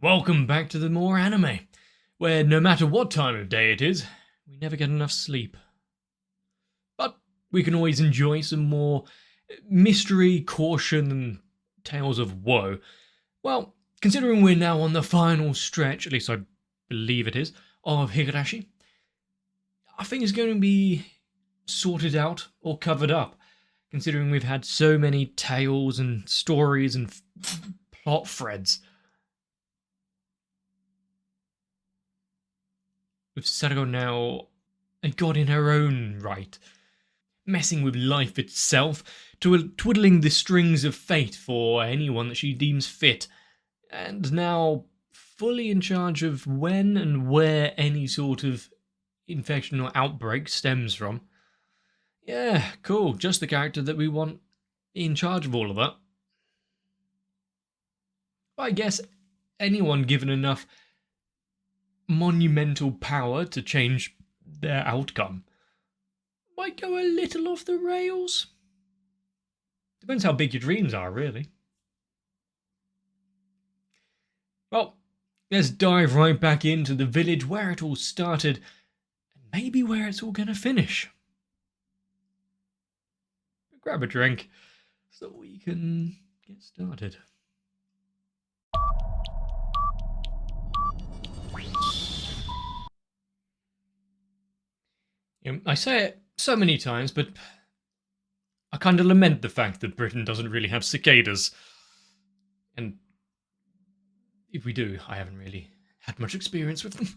Welcome back to the more anime, where no matter what time of day it is, we never get enough sleep. But we can always enjoy some more mystery, caution, and tales of woe. Well, considering we're now on the final stretch, at least I believe it is, of Higurashi, I think it's going to be sorted out or covered up, considering we've had so many tales and stories and plot threads. With Sargo now a god in her own right, messing with life itself, twiddling the strings of fate for anyone that she deems fit, and now fully in charge of when and where any sort of infection or outbreak stems from. Yeah, cool, just the character that we want in charge of all of that. I guess anyone given enough monumental power to change their outcome might go a little off the rails. Depends how big your dreams are, really. Well, let's dive right back into the village where it all started, and maybe where it's all gonna finish. Grab a drink so we can get started. I say it so many times, but I kind of lament the fact that Britain doesn't really have cicadas. And if we do, I haven't really had much experience with them.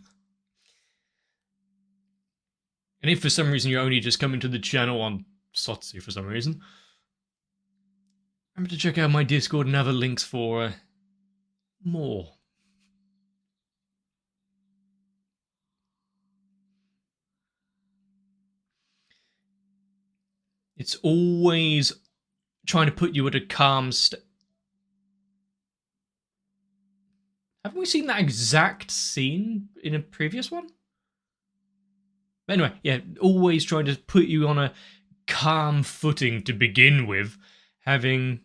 And if for some reason you're only just coming to the channel on Sotsu for some reason, remember to check out my Discord and other links for more. It's always trying to put you at a calm state. Haven't we seen that exact scene in a previous one? Anyway, yeah, always trying to put you on a calm footing to begin with, having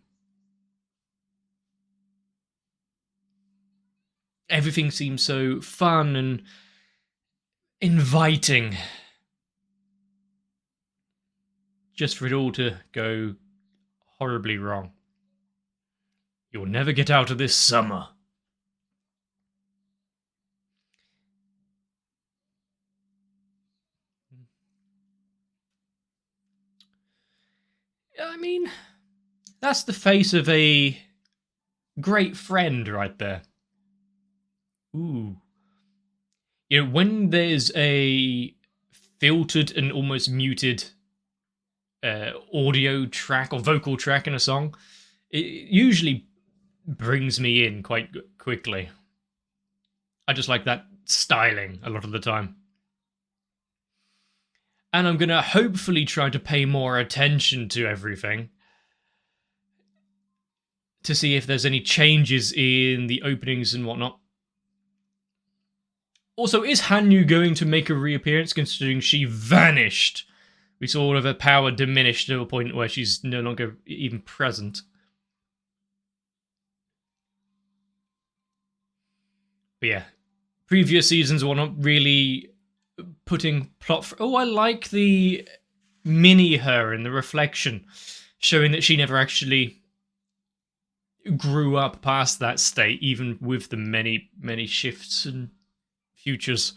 everything seem so fun and inviting, just for it all to go horribly wrong. You'll never get out of this summer. I mean, that's the face of a great friend right there. Ooh. You know, when there's a filtered and almost muted audio track or vocal track in a song, it usually brings me in quite quickly. I just like that styling a lot of the time. And I'm going to hopefully try to pay more attention to everything to see if there's any changes in the openings and whatnot. Also, is Hanyu going to make a reappearance, considering she vanished? We saw all of her power diminish to a point where she's no longer even present. But yeah, previous seasons were not really putting plot. Oh, I like the mini her in the reflection, showing that she never actually grew up past that state, even with the many shifts and futures.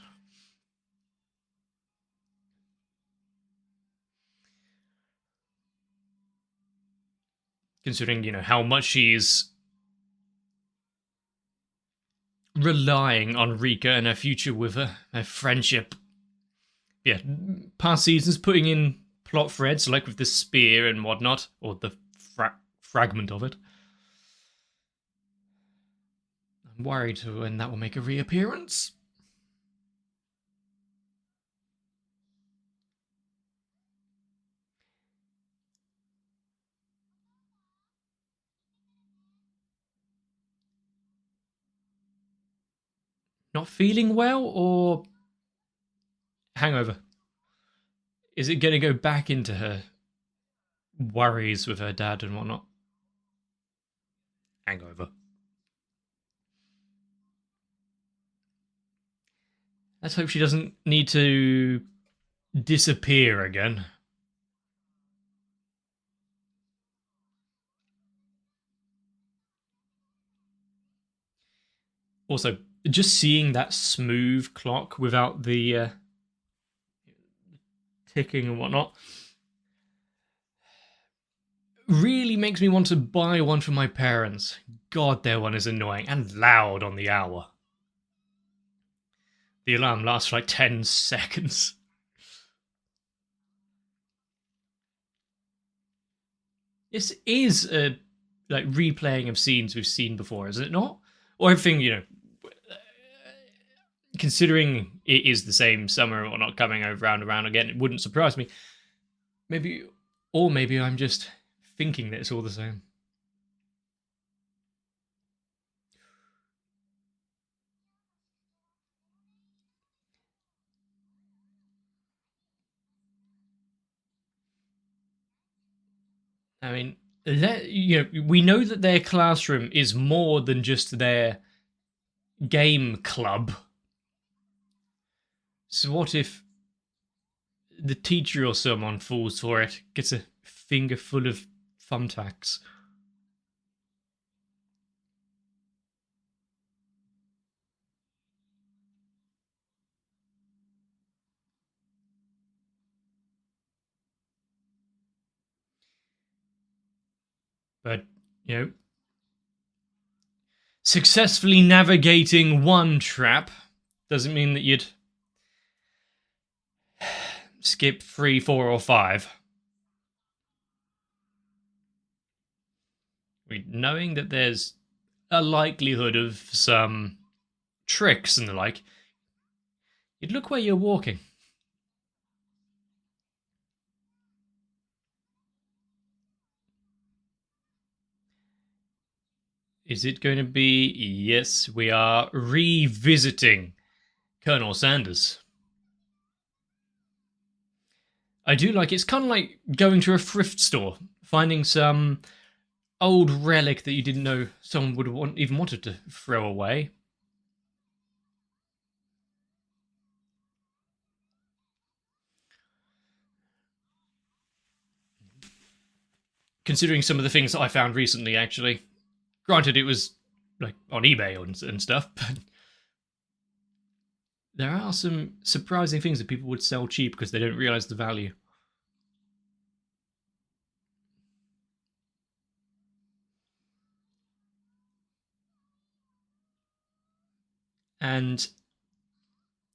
Considering, how much she's relying on Rika and her future with her friendship. Yeah, past seasons putting in plot threads, like with the spear and whatnot, or the fragment of it. I'm worried when that will make a reappearance. Not feeling well, or hangover? Is it going to go back into her worries with her dad and whatnot? Hangover. Let's hope she doesn't need to disappear again. Also, just seeing that smooth clock without the ticking and whatnot really makes me want to buy one for my parents. God, their one is annoying and loud on the hour. The alarm lasts for like 10 seconds. This is a like replaying of scenes we've seen before, is it not? Or everything, considering it is the same summer or not coming around and around again, it wouldn't surprise me. Maybe I'm just thinking that it's all the same. I mean, we know that their classroom is more than just their game club. So what if the teacher or someone falls for it, gets a finger full of thumbtacks? But, successfully navigating one trap doesn't mean that you'd skip 3, 4, or 5. Knowing that there's a likelihood of some tricks and the like, you'd look where you're walking. Is it going to be, yes, we are revisiting Colonel Sanders. I do like, it's kind of like going to a thrift store, finding some old relic that you didn't know someone would even wanted to throw away. Considering some of the things that I found recently, actually. Granted, it was like on eBay and stuff, but there are some surprising things that people would sell cheap because they don't realize the value. And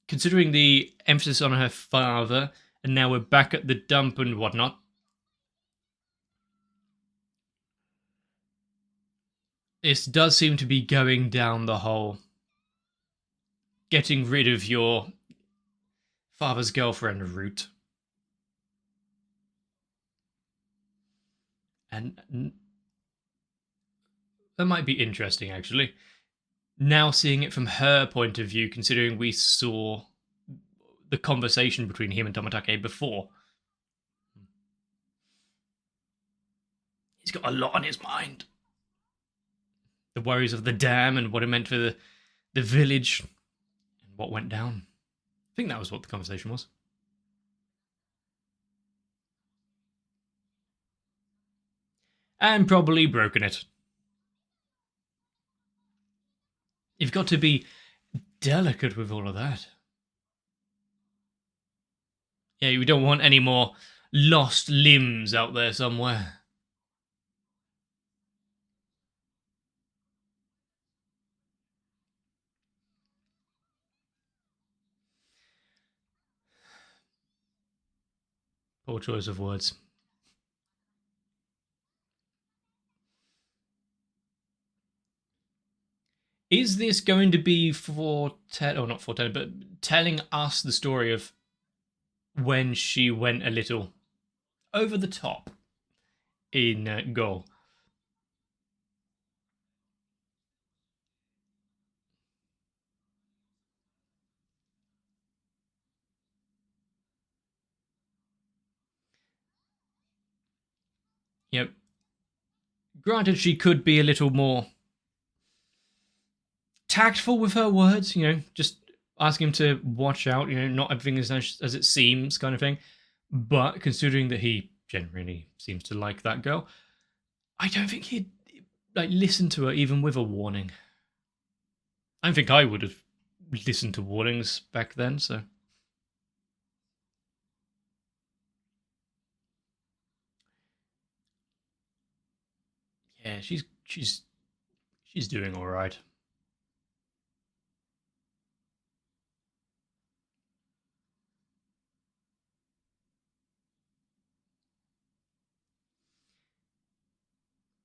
considering the emphasis on her father, and now we're back at the dump and whatnot, this does seem to be going down the whole getting rid of your father's girlfriend route. And that might be interesting, actually. Now seeing it from her point of view, considering we saw the conversation between him and Tomatake before. He's got a lot on his mind. The worries of the dam and what it meant for the village and what went down. I think that was what the conversation was. And probably broken it. You've got to be delicate with all of that. Yeah, we don't want any more lost limbs out there somewhere. Poor choice of words. Is this going to be not foretelling, but telling us the story of when she went a little over the top in Go? Yep. Granted, she could be a little more tactful with her words, just asking him to watch out, not everything is as it seems kind of thing. But considering that he generally seems to like that girl, I don't think he'd listen to her even with a warning. I don't think I would have listened to warnings back then, so. Yeah, she's doing all right.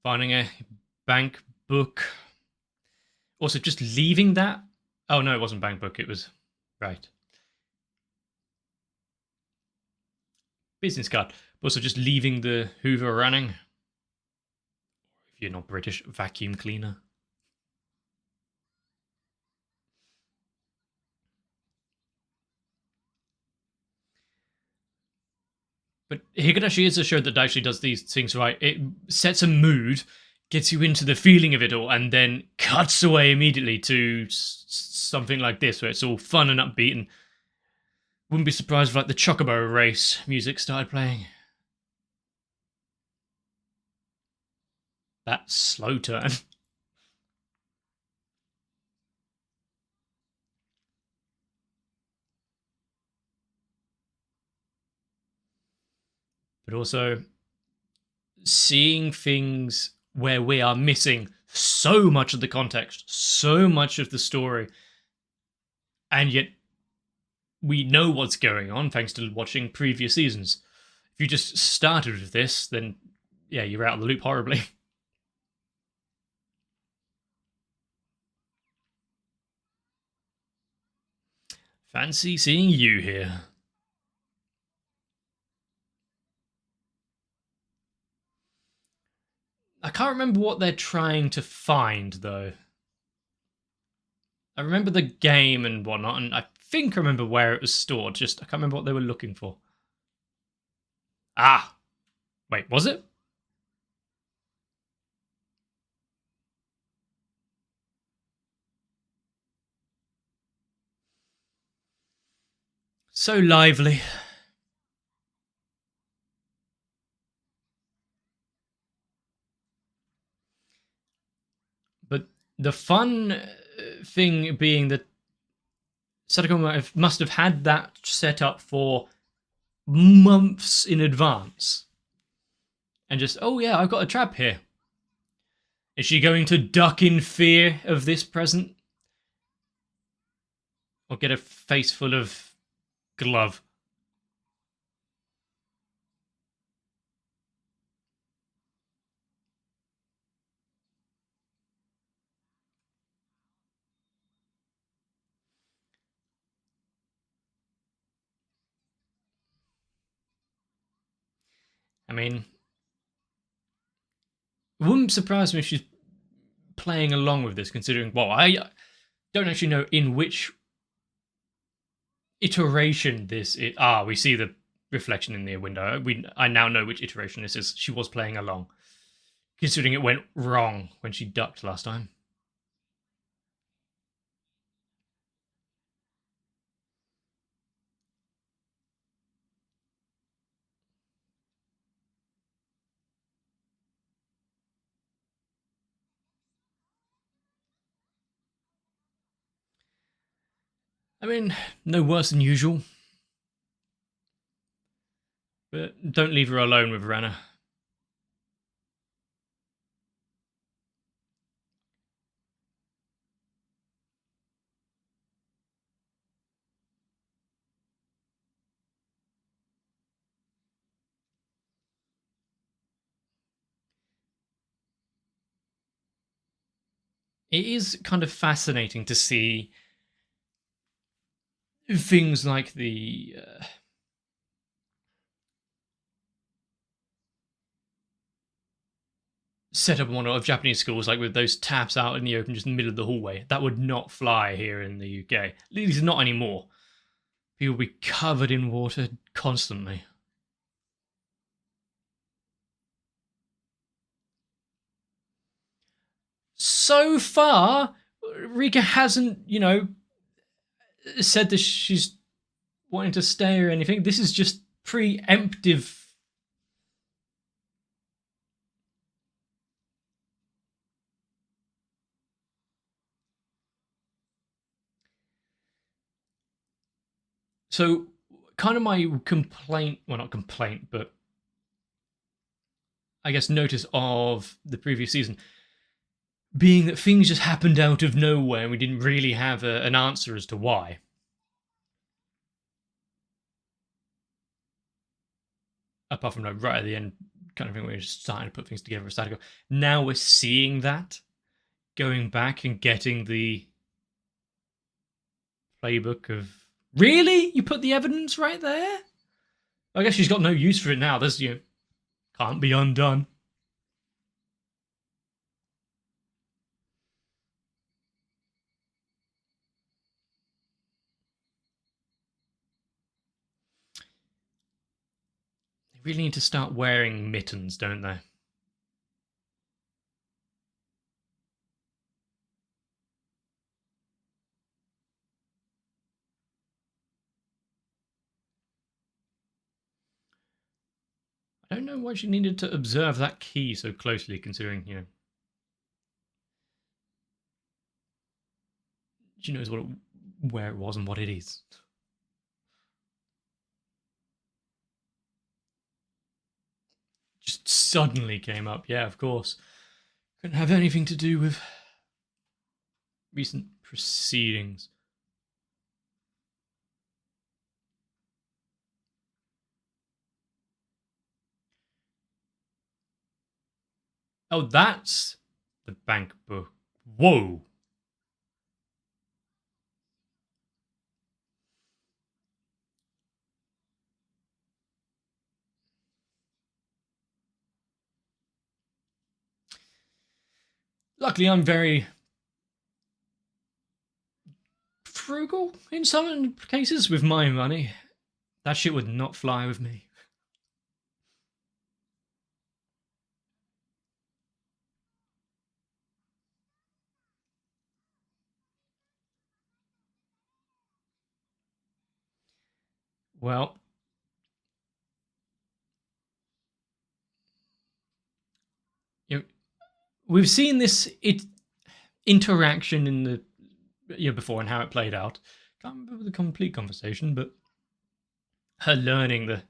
Finding a bank book. Also, just leaving that. Oh no, it wasn't bank book. It was right. Business card. But also, just leaving the Hoover running. If you're not British, vacuum cleaner. But Higurashi is a show that actually does these things right. It sets a mood, gets you into the feeling of it all, and then cuts away immediately to something like this, where it's all fun and upbeat. And wouldn't be surprised if the Chocobo race music started playing. That slow turn. But also seeing things where we are missing so much of the context, so much of the story, and yet we know what's going on thanks to watching previous seasons. If you just started with this, then yeah, you're out of the loop horribly. Fancy seeing you here. I can't remember what they're trying to find, though. I remember the game and whatnot, and I think I remember where it was stored, just I can't remember what they were looking for. Ah! Wait, was it? So lively. But the fun thing being that Sadako must have had that set up for months in advance. And just, oh yeah, I've got a trap here. Is she going to duck in fear of this present? Or get a face full of glove? I mean, it wouldn't surprise me if she's playing along with this, considering, well, I don't actually know in which iteration this is. Ah, we see the reflection in the window. I now know which iteration this is. She was playing along, considering it went wrong when she ducked last time. I mean, no worse than usual. But don't leave her alone with Rana. It is kind of fascinating to see things like the setup one of Japanese schools, like with those taps out in the open, just in the middle of the hallway. That would not fly here in the UK. At least not anymore. People would be covered in water constantly. So far, Rika hasn't, said that she's wanting to stay or anything. This is just preemptive. So, kind of my complaint, well, not complaint, but I guess notice of the previous season being that things just happened out of nowhere and we didn't really have an answer as to why. Apart from like right at the end, kind of thing where we're just starting to put things together, starting to go. Now we're seeing that, going back and getting the playbook of really, you put the evidence right there. I guess she's got no use for it now. There's can't be undone. They really need to start wearing mittens, don't they? I don't know why she needed to observe that key so closely, considering, she knows where it was and what it is. Just suddenly came up. Yeah, of course. Couldn't have anything to do with recent proceedings. Oh, that's the bank book. Whoa. Luckily, I'm very frugal in some cases with my money. That shit would not fly with me. Well, we've seen this interaction in the before and how it played out. Can't remember the complete conversation, but her learning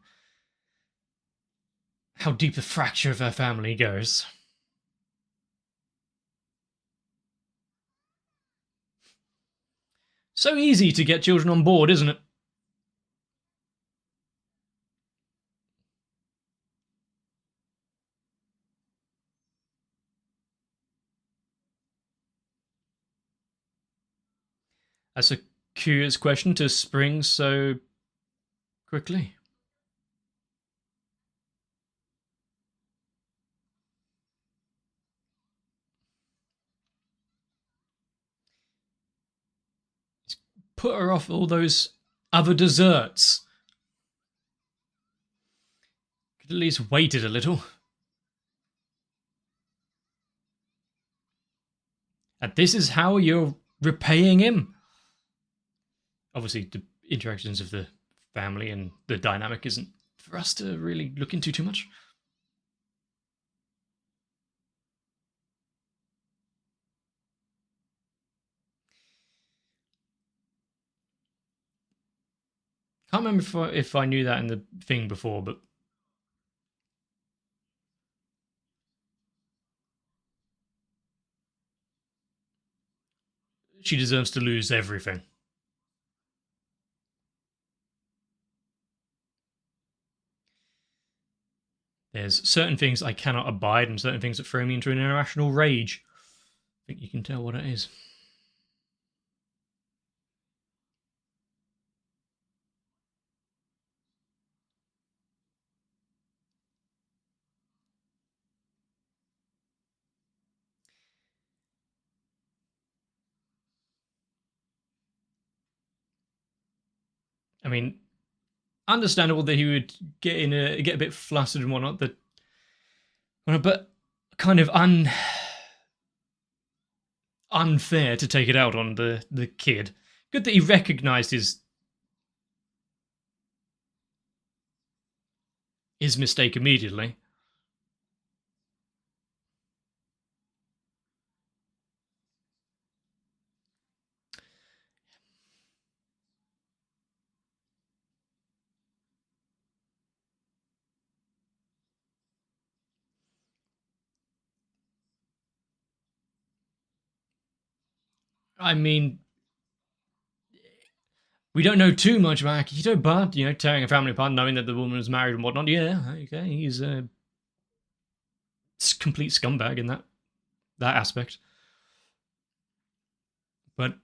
how deep the fracture of her family goes. So easy to get children on board, isn't it? That's a curious question to spring so quickly. Put her off all those other desserts. Could at least waited a little. And this is how you're repaying him. Obviously, the interactions of the family and the dynamic isn't for us to really look into too much. Can't remember if I knew that in the thing before, but she deserves to lose everything. There's certain things I cannot abide and certain things that throw me into an irrational rage. I think you can tell what it is. I mean, understandable that he would get a bit flustered and whatnot, but kind of unfair to take it out on the kid Good that he recognised his mistake immediately. I mean, we don't know too much about Akihito, but, tearing a family apart, knowing that the woman was married and whatnot, yeah, okay, he's a complete scumbag in that aspect. But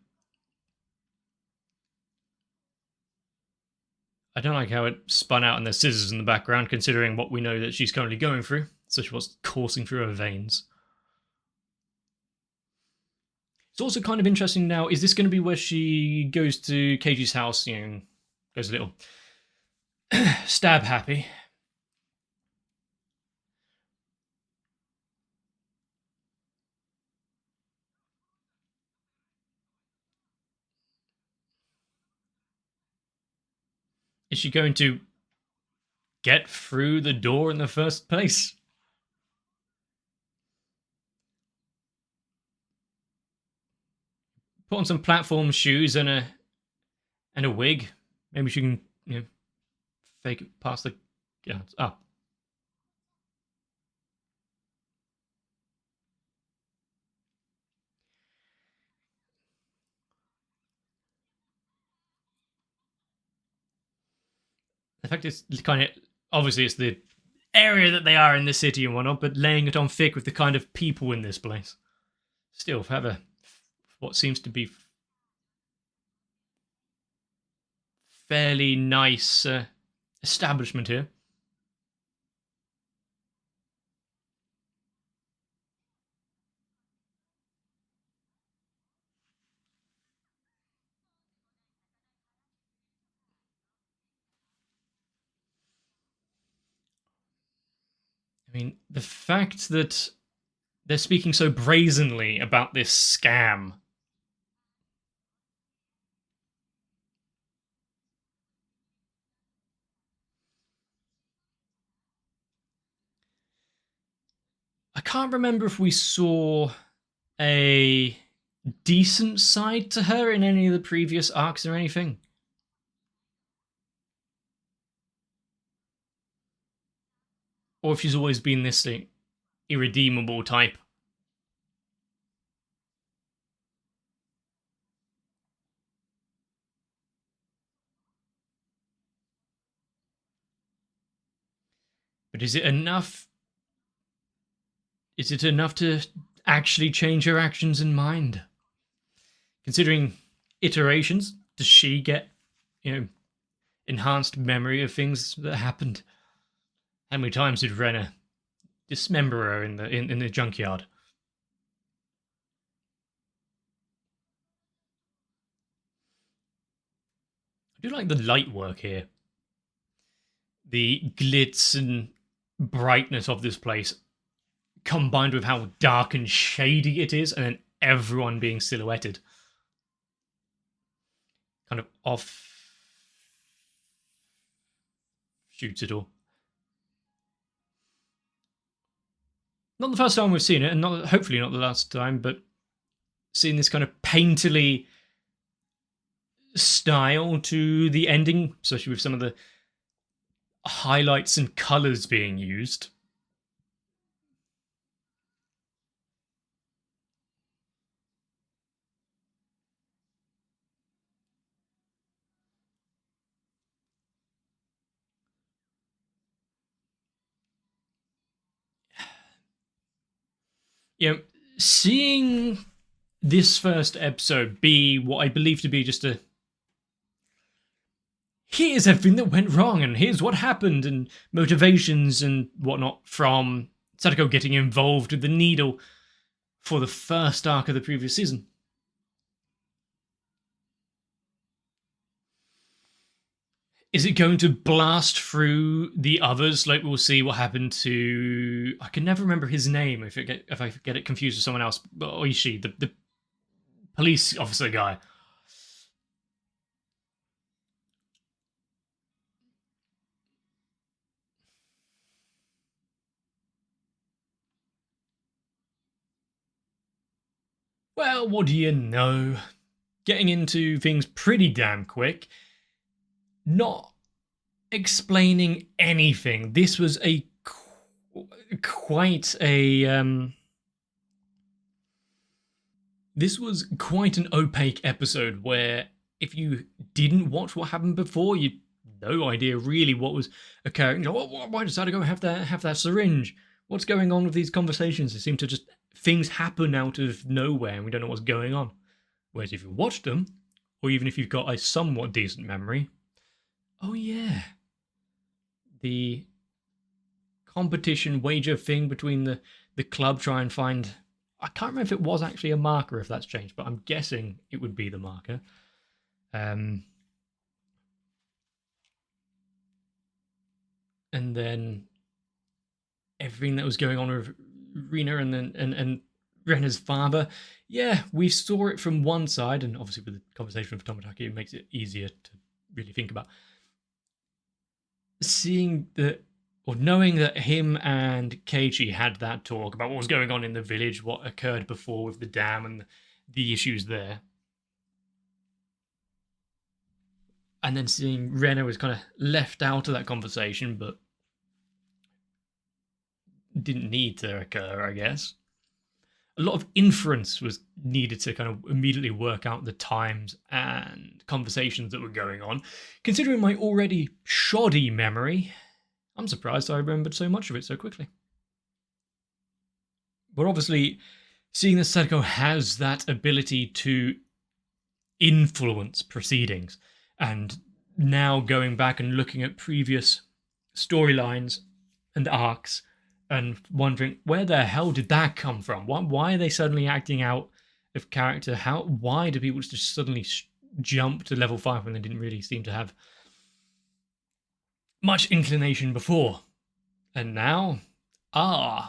I don't like how it spun out and there's scissors in the background, considering what we know that she's currently going through, such as what's coursing through her veins. It's also kind of interesting now, is this going to be where she goes to Keiji's house, goes a little stab happy? Is she going to get through the door in the first place? Put on some platform shoes and a wig. Maybe she can, fake it past the guards. Oh. The fact it's kind of, obviously it's the area that they are in the city and whatnot, but laying it on thick with the kind of people in this place. Still, have what seems to be fairly nice establishment here. I mean, the fact that they're speaking so brazenly about this scam. I can't remember if we saw a decent side to her in any of the previous arcs or anything. Or if she's always been this irredeemable type. But is it enough? Is it enough to actually change her actions and mind? Considering iterations, does she get, enhanced memory of things that happened? How many times did Renner dismember her in the junkyard? I do like the light work here. The glitz and brightness of this place, combined with how dark and shady it is, and then everyone being silhouetted. Kind of off shoots it all. Not the first time we've seen it, and hopefully not the last time, but seeing this kind of painterly style to the ending, especially with some of the highlights and colours being used. Seeing this first episode be what I believe to be just here's everything that went wrong and here's what happened and motivations and whatnot from Sadako getting involved with the needle for the first arc of the previous season. Is it going to blast through the others? Like we'll see what happened to, I can never remember his name if I get it confused with someone else. Oishi, the police officer guy. Well, what do you know? Getting into things pretty damn quick. Not explaining anything. This was a quite a this was quite an opaque episode where if you didn't watch what happened before, you'd no idea really what was occurring. Why does Sadako have that syringe? What's going on with these conversations? They seem to just things happen out of nowhere and we don't know what's going on. Whereas if you watched them, or even if you've got a somewhat decent memory, oh yeah, the competition wager thing between the club try and find. I can't remember if it was actually a marker, if that's changed, but I'm guessing it would be the marker. And then everything that was going on with Rina and Rena's father. Yeah, we saw it from one side, and obviously with the conversation with Tomotaki, it makes it easier to really think about. Seeing that, or knowing that him and Keiichi had that talk about what was going on in the village, what occurred before with the dam and the issues there. And then seeing Rena was kind of left out of that conversation, but didn't need to occur, I guess. A lot of inference was needed to kind of immediately work out the times and conversations that were going on. Considering my already shoddy memory, I'm surprised I remembered so much of it so quickly. But obviously, seeing that Sadako has that ability to influence proceedings, and now going back and looking at previous storylines and arcs and wondering where the hell did that come from? Why are they suddenly acting out of character? Why do people just suddenly jump to level 5 when they didn't really seem to have much inclination before? And now, I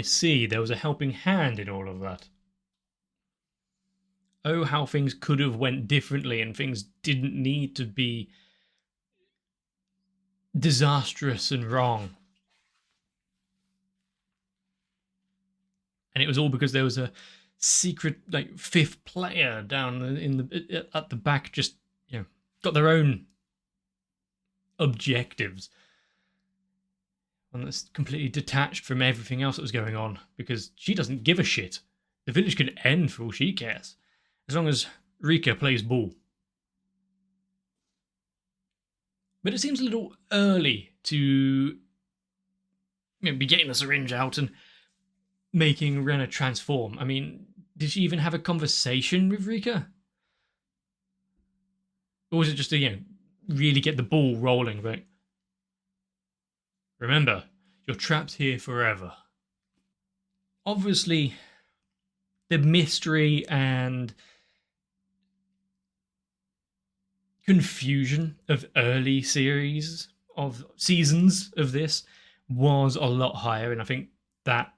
see, there was a helping hand in all of that. Oh, how things could have went differently and things didn't need to be disastrous and wrong. And it was all because there was a secret, like, fifth player down at the back, just, got their own objectives. One that's completely detached from everything else that was going on, because she doesn't give a shit. The village could end for all she cares, as long as Rika plays ball. But it seems a little early to be getting the syringe out and making Rena transform. I mean, did she even have a conversation with Rika? Or was it just to, really get the ball rolling? But remember, you're trapped here forever. Obviously, the mystery and confusion of early seasons of this was a lot higher, and I think that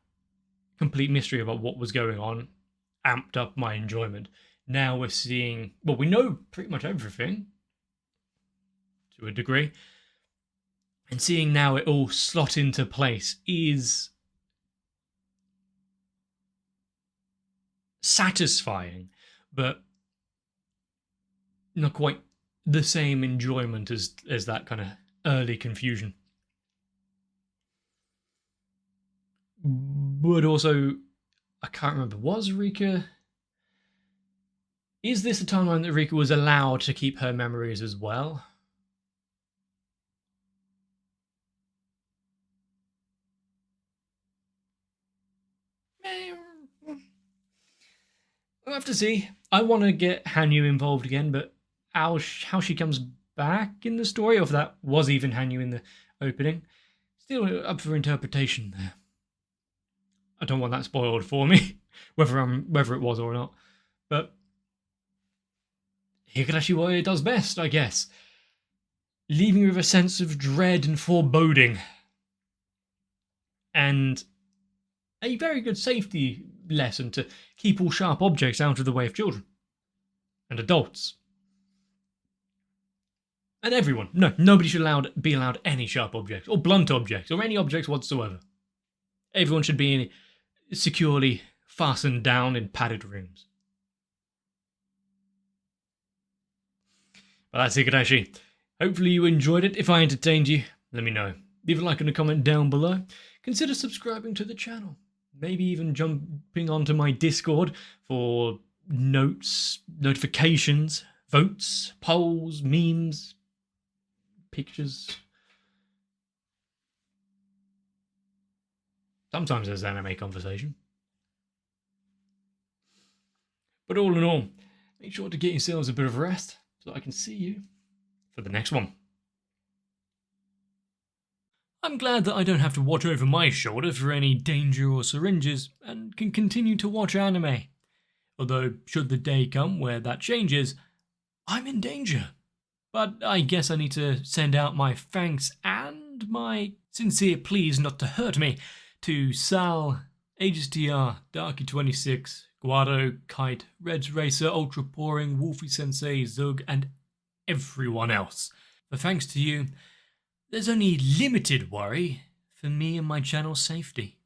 complete mystery about what was going on amped up my enjoyment. Now we're seeing, well, we know pretty much everything to a degree, and seeing now it all slot into place is satisfying, but not quite the same enjoyment as that kind of early confusion. But also, I can't remember, is this a timeline that Rika was allowed to keep her memories as well? We'll have to see. I want to get Hanyu involved again, but how she comes back in the story, or if that was even Hanyu in the opening, still up for interpretation there. I don't want that spoiled for me, whether it was or not. But Higurashi Warrior does best, I guess, leaving you with a sense of dread and foreboding, and a very good safety lesson to keep all sharp objects out of the way of children and adults. And everyone. No, nobody should be allowed any sharp objects or blunt objects or any objects whatsoever. Everyone should be securely fastened down in padded rooms. But that's Higurashi. Hopefully you enjoyed it. If I entertained you, let me know. Leave a like and a comment down below. Consider subscribing to the channel. Maybe even jumping onto my Discord for notes, notifications, votes, polls, memes, pictures. Sometimes there's anime conversation. But all in all, make sure to get yourselves a bit of rest so I can see you for the next one. I'm glad that I don't have to watch over my shoulder for any danger or syringes and can continue to watch anime. Although, should the day come where that changes, I'm in danger. But I guess I need to send out my thanks and my sincere pleas not to hurt me to Sal, AgesTR, Darky26, Guado, Kite, Reds Racer, Ultra Pouring, Wolfie Sensei, Zug, and everyone else. For thanks to you, there's only limited worry for me and my channel's safety.